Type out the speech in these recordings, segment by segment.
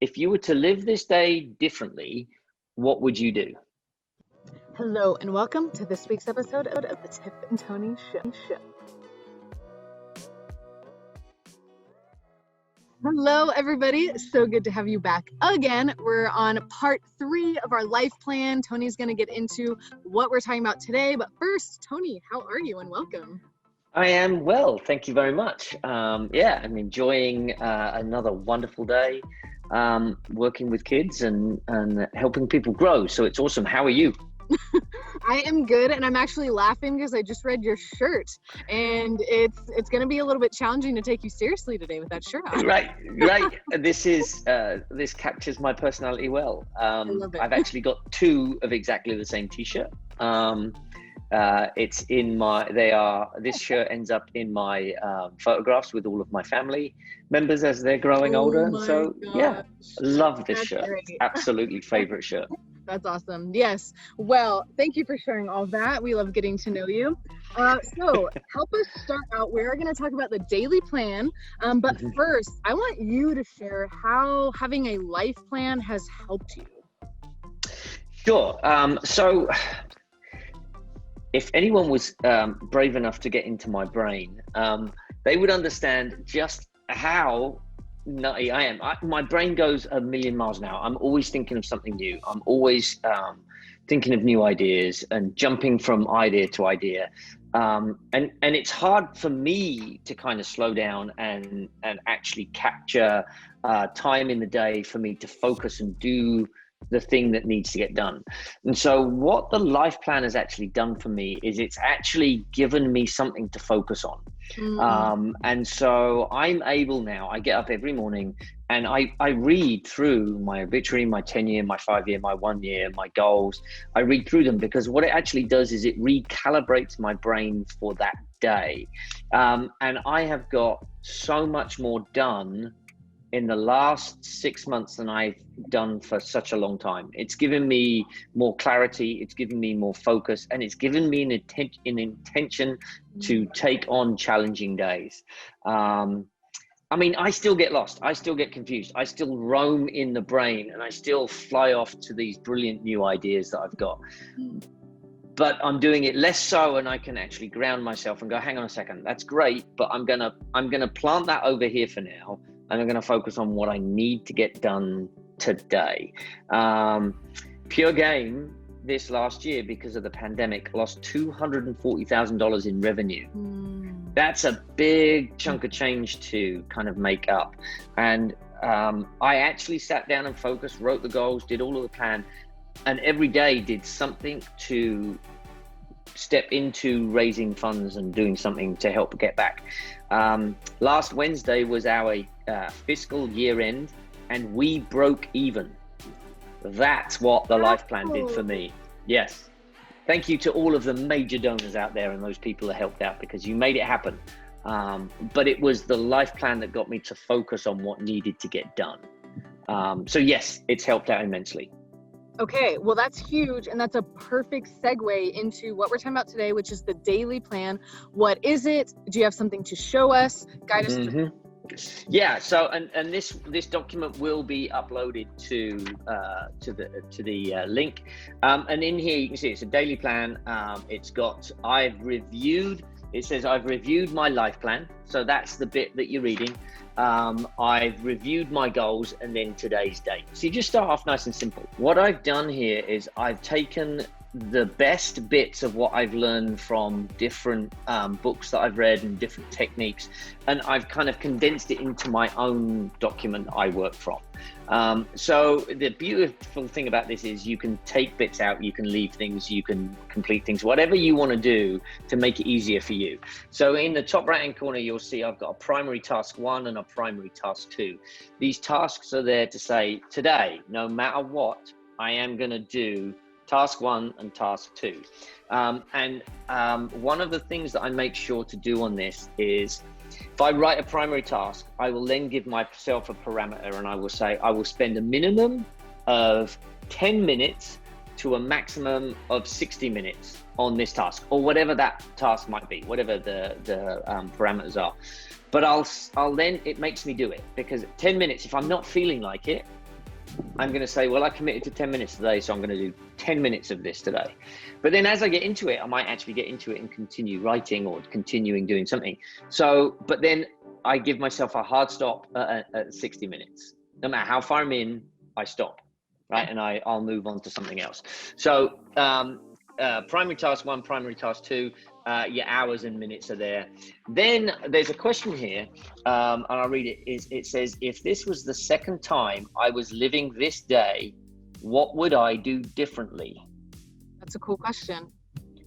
if you were to live this day differently, what would you do? Hello and welcome to this week's episode of the Tiff and Tony Show. Hello everybody, so good to have you back again. We're on part 3 of our life plan. Tony's going to get into what we're talking about today, but first, Tony, how are you and welcome? I am well, thank you very much. I'm enjoying another wonderful day working with kids and helping people grow. So it's awesome. How are you? I am good, and I'm actually laughing because I just read your shirt, and it's going to be a little bit challenging to take you seriously today with that shirt on. Right. This captures my personality well. I love it. I've actually got 2 of exactly the same T-shirt. It's in my. This shirt ends up in my photographs with all of my family members as they're growing older. And so, yeah, love this shirt. Great. Absolutely favorite shirt. That's awesome. Yes. Well, thank you for sharing all that. We love getting to know you. So help us start out. We're going to talk about the daily plan. But first, I want you to share how having a life plan has helped you. Sure. So if anyone was brave enough to get into my brain, they would understand just how nutty I am. My brain goes a million miles an hour. I'm always thinking of something new. I'm always thinking of new ideas and jumping from idea to idea. And it's hard for me to kind of slow down and actually capture time in the day for me to focus and do the thing that needs to get done. And so what the life plan has actually done for me is it's actually given me something to focus on. And so I'm able now, I get up every morning and I read through my obituary, my 10-year, my 5-year, my 1-year, my goals. I read through them because what it actually does is it recalibrates my brain for that day. And I have got so much more done in the last 6 months than I've done for such a long time. It's given me more clarity, it's given me more focus, and it's given me an intention to take on challenging days. I still get lost, I still get confused, I still roam in the brain, and I still fly off to these brilliant new ideas that I've got. But I'm doing it less so, and I can actually ground myself and go, hang on a second, that's great, but I'm gonna plant that over here for now. And I'm going to focus on what I need to get done today. Pure Game this last year, because of the pandemic, lost $240,000 in revenue. That's a big chunk of change to kind of make up. And I actually sat down and focused, wrote the goals, did all of the plan, and every day did something to step into raising funds and doing something to help get back. Last Wednesday was our fiscal year end, and we broke even. That's what the life plan did for me. Yes. Thank you to all of the major donors out there and those people that helped out, because you made it happen. But it was the life plan that got me to focus on what needed to get done. So yes, it's helped out immensely. Okay, well, that's huge, and that's a perfect segue into what we're talking about today, which is the daily plan. What is it? Do you have something to show us? Guide us through. Yeah. So, and this document will be uploaded to the link, and in here you can see it's a daily plan. It's got It says I've reviewed my life plan. So that's the bit that you're reading. I've reviewed my goals, and then today's date. So you just start off nice and simple. What I've done here is I've taken the best bits of what I've learned from different books that I've read and different techniques, and I've kind of condensed it into my own document I work from. So the beautiful thing about this is you can take bits out, you can leave things, you can complete things, whatever you want to do to make it easier for you. So in the top right hand corner, you'll see I've got a primary task 1 and a primary task 2. These tasks are there to say, today, no matter what, I am going to do task 1 and task 2. One of the things that I make sure to do on this is, if I write a primary task, I will then give myself a parameter, and I will say I will spend a minimum of 10 minutes to a maximum of 60 minutes on this task, or whatever that task might be, whatever the parameters are. But I'll then, it makes me do it, because 10 minutes, if I'm not feeling like it, I'm going to say, well, I committed to 10 minutes today, so I'm going to do 10 minutes of this today. But then as I get into it, I might actually get into it and continue writing or continuing doing something. So, but then I give myself a hard stop at 60 minutes. No matter how far I'm in, I stop, right? And I'll move on to something else. So primary task 1, primary task 2, your hours and minutes are there. Then there's a question here, and I'll read it. It says, if this was the second time I was living this day, what would I do differently? That's a cool question.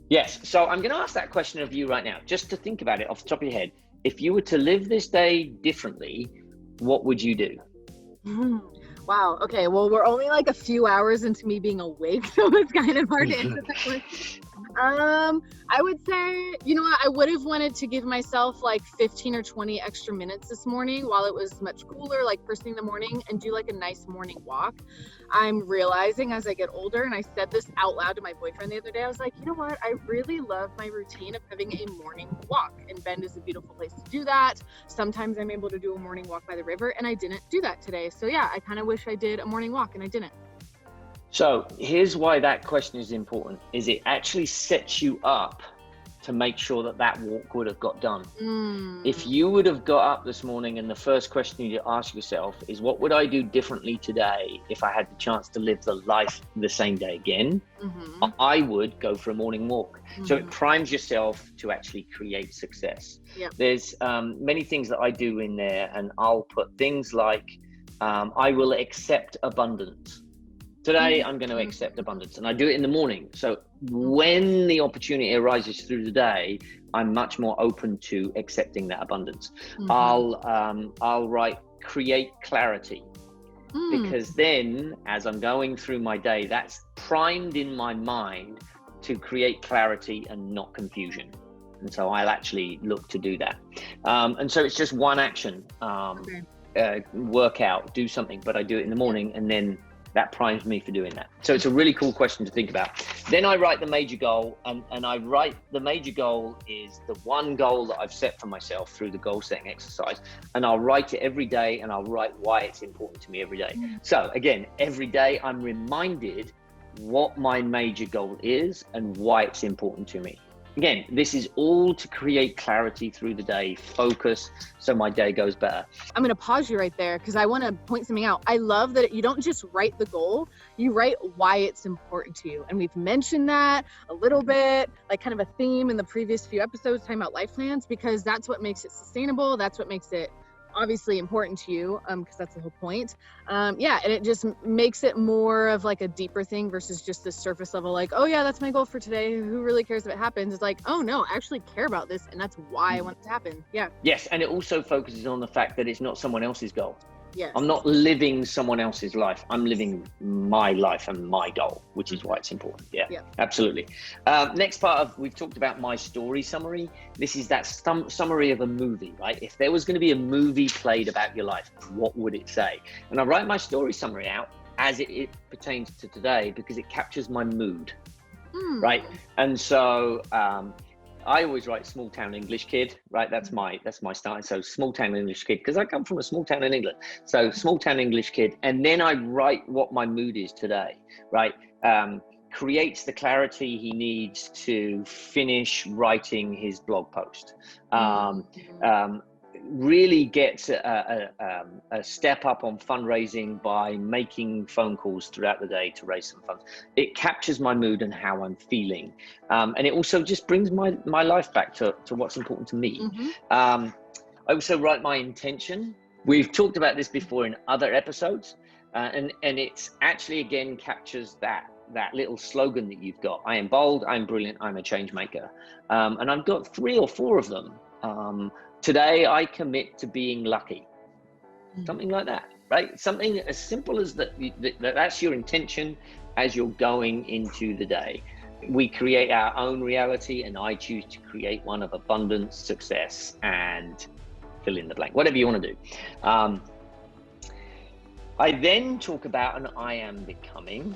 Yes. So I'm going to ask that question of you right now, just to think about it off the top of your head. If you were to live this day differently, what would you do? Wow. Okay. Well, we're only like a few hours into me being awake, so it's kind of hard to answer that question. I would say, you know what, I would have wanted to give myself like 15 or 20 extra minutes this morning while it was much cooler, like first thing in the morning, and do like a nice morning walk. I'm realizing as I get older, and I said this out loud to my boyfriend the other day, I was like, you know what, I really love my routine of having a morning walk, and Bend is a beautiful place to do that. Sometimes I'm able to do a morning walk by the river, and I didn't do that today. So yeah, I kind of wish I did a morning walk, and I didn't. So here's why that question is important, is it actually sets you up to make sure that that walk would have got done. If you would have got up this morning and the first question you ask yourself is, what would I do differently today if I had the chance to live the life the same day again? I would go for a morning walk. So it primes yourself to actually create success. There's many things that I do in there, and I'll put things like, I will accept abundance. Today, I'm going to accept abundance, and I do it in the morning. So when the opportunity arises through the day, I'm much more open to accepting that abundance. I'll write, create clarity, because then as I'm going through my day, that's primed in my mind to create clarity and not confusion. And so I'll actually look to do that. And so it's just one action, work out, do something, but I do it in the morning, and then that primes me for doing that. So it's a really cool question to think about. Then I write the major goal, and I write the major goal is the one goal that I've set for myself through the goal setting exercise. And I'll write it every day, and I'll write why it's important to me every day. So again, every day I'm reminded what my major goal is and why it's important to me. Again, this is all to create clarity through the day, focus, so my day goes better. I'm going to pause you right there because I want to point something out. I love that you don't just write the goal, you write why it's important to you. And we've mentioned that a little bit, like kind of a theme in the previous few episodes talking about life plans, because that's what makes it sustainable. That's what makes it obviously important to you, because that's the whole point. And it just makes it more of like a deeper thing versus just the surface level, like, oh yeah, that's my goal for today, who really cares if it happens? It's like, oh no, I actually care about this, and that's why I want it to happen. Yes, and it also focuses on the fact that it's not someone else's goal. Yes. I'm not living someone else's life. I'm living my life and my goal, which is why it's important. Yeah. Absolutely. Next part we've talked about my story summary. This is that summary of a movie, right? If there was going to be a movie played about your life, what would it say? And I write my story summary out as it pertains to today, because it captures my mood, right? And so, I always write small town English kid, right? That's my style. So small town English kid, because I come from a small town in England. So small town English kid. And then I write what my mood is today, right? Creates the clarity he needs to finish writing his blog post. Really gets a step up on fundraising by making phone calls throughout the day to raise some funds. It captures my mood and how I'm feeling. And it also just brings my life back to what's important to me. I also write my intention. We've talked about this before in other episodes. And it's actually, again, captures that little slogan that you've got. I am bold, I'm brilliant, I'm a change maker. And I've got 3 or 4 of them. Today, I commit to being lucky. Something like that, right? Something as simple as that's your intention as you're going into the day. We create our own reality, and I choose to create one of abundance, success, and fill in the blank, whatever you want to do. I then talk about an I am becoming,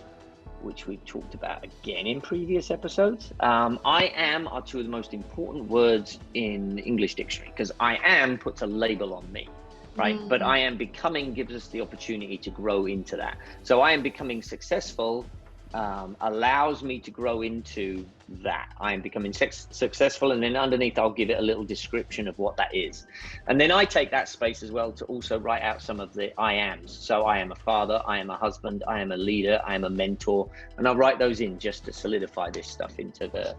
which we've talked about again in previous episodes. I am are 2 of the most important words in English dictionary, because I am puts a label on me. right? But Mm. I am becoming gives us the opportunity to grow into that. So I am becoming successful allows me to grow into that. I am becoming successful, and then underneath I'll give it a little description of what that is. And then I take that space as well to also write out some of the I ams. So I am a father, I am a husband, I am a leader, I am a mentor, and I'll write those in just to solidify this stuff into the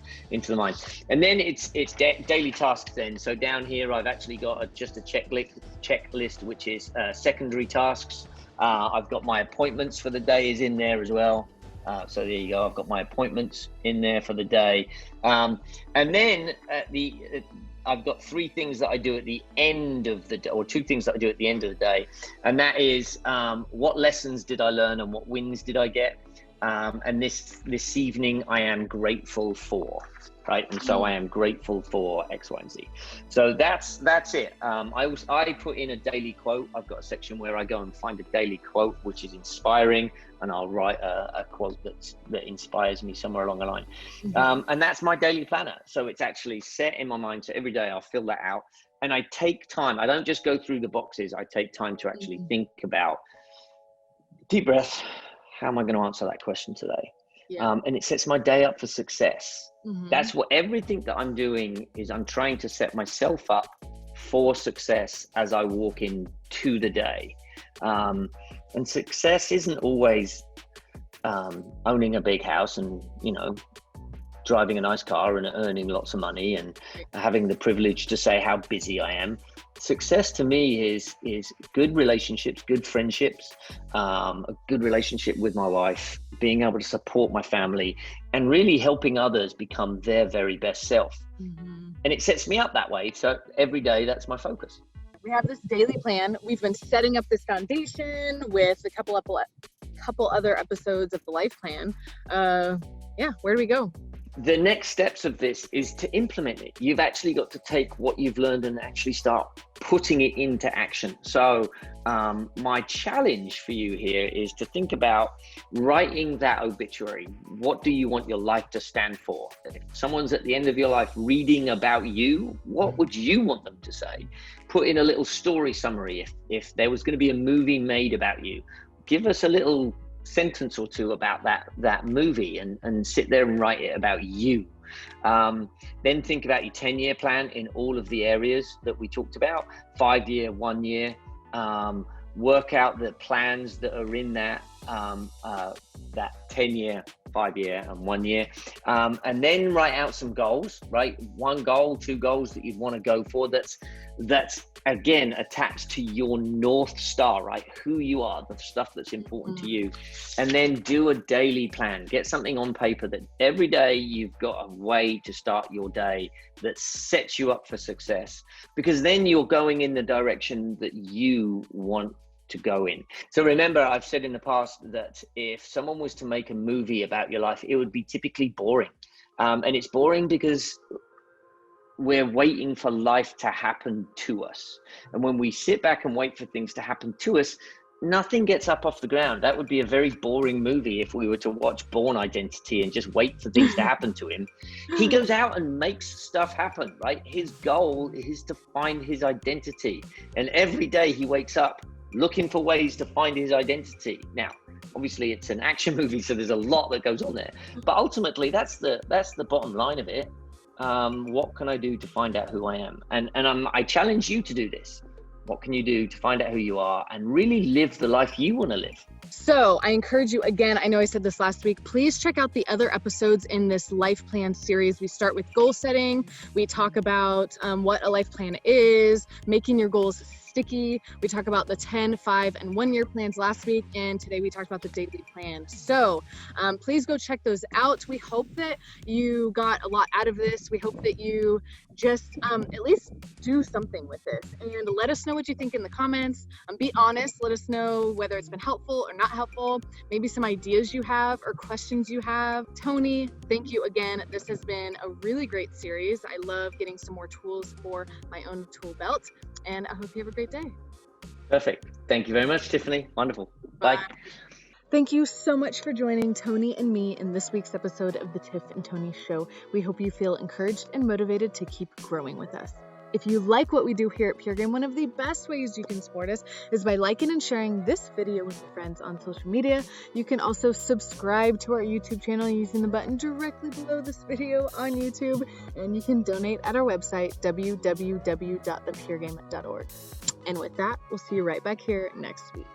mind. And then it's daily tasks then. So down here I've actually got just a checklist which is secondary tasks. I've got my appointments for the day is in there as well. So there you go. I've got my appointments in there for the day. And then I've got 3 things that I do at the end of the day, or 2 things that I do at the end of the day. And that is what lessons did I learn and what wins did I get? And this evening I am grateful for, right? And so I am grateful for X, Y, and Z. So that's it. I put in a daily quote. I've got a section where I go and find a daily quote which is inspiring, and I'll write a quote that inspires me somewhere along the line. And that's my daily planner. So it's actually set in my mind. So every day I'll fill that out, and I take time. I don't just go through the boxes. I take time to actually think about, deep breath, how am I going to answer that question today? Yeah. And it sets my day up for success. Mhm. That's what everything that I'm doing is. I'm trying to set myself up for success as I walk into the day. And success isn't always owning a big house and, driving a nice car and earning lots of money and having the privilege to say how busy I am. Success to me is good relationships, good friendships, a good relationship with my wife, being able to support my family, and really helping others become their very best self. And it sets me up that way. So every day, that's my focus. We have this daily plan. We've been setting up this foundation with a couple other episodes of the life plan. Where do we go? The next steps of this is to implement it. You've actually got to take what you've learned and actually start putting it into action. So my challenge for you here is to think about writing that obituary. What do you want your life to stand for? If someone's at the end of your life reading about you, what would you want them to say? Put in a little story summary. If there was going to be a movie made about you, give us a little sentence or 2 about that movie and sit there and write it about you. Then think about your 10-year plan in all of the areas that we talked about, 5-year, 1 year. Work out the plans that are in that 10-year, 5-year, and 1 year. And then write out some goals, right? 1 goal, 2 goals that you'd want to go for. That's again attached to your North Star, right? Who you are, the stuff that's important to you. And then do a daily plan. Get something on paper that every day you've got a way to start your day that sets you up for success, because then you're going in the direction that you want to go in. So remember, I've said in the past that if someone was to make a movie about your life, it would be typically boring. And it's boring because we're waiting for life to happen to us. And when we sit back and wait for things to happen to us, nothing gets up off the ground. That would be a very boring movie if we were to watch Born Identity and just wait for things to happen to him. He goes out and makes stuff happen, right? His goal is to find his identity. And every day he wakes up looking for ways to find his identity. Now, obviously it's an action movie, so there's a lot that goes on there. But ultimately, that's the bottom line of it. What can I do to find out who I am? And I challenge you to do this. What can you do to find out who you are and really live the life you want to live? So I encourage you again, I know I said this last week, please check out the other episodes in this life plan series. We start with goal setting. We talk about what a life plan is, making your goals sticky. We talk about the 10, 5, and 1 year plans last week, and today we talked about the daily plan. So please go check those out. We hope that you got a lot out of this. We hope that you just at least do something with this, and let us know what you think in the comments. Be honest. Let us know whether it's been helpful or not helpful, maybe some ideas you have or questions you have. Tony, thank you again. This has been a really great series. I love getting some more tools for my own tool belt, and I hope you have a great day. Perfect. Thank you very much, Tiffany. Wonderful. Bye. Thank you so much for joining Tony and me in this week's episode of the Tiff and Tony Show. We hope you feel encouraged and motivated to keep growing with us. If you like what we do here at Pure Game, one of the best ways you can support us is by liking and sharing this video with your friends on social media. You can also subscribe to our YouTube channel using the button directly below this video on YouTube, and you can donate at our website, www.thepuregame.org. And with that, we'll see you right back here next week.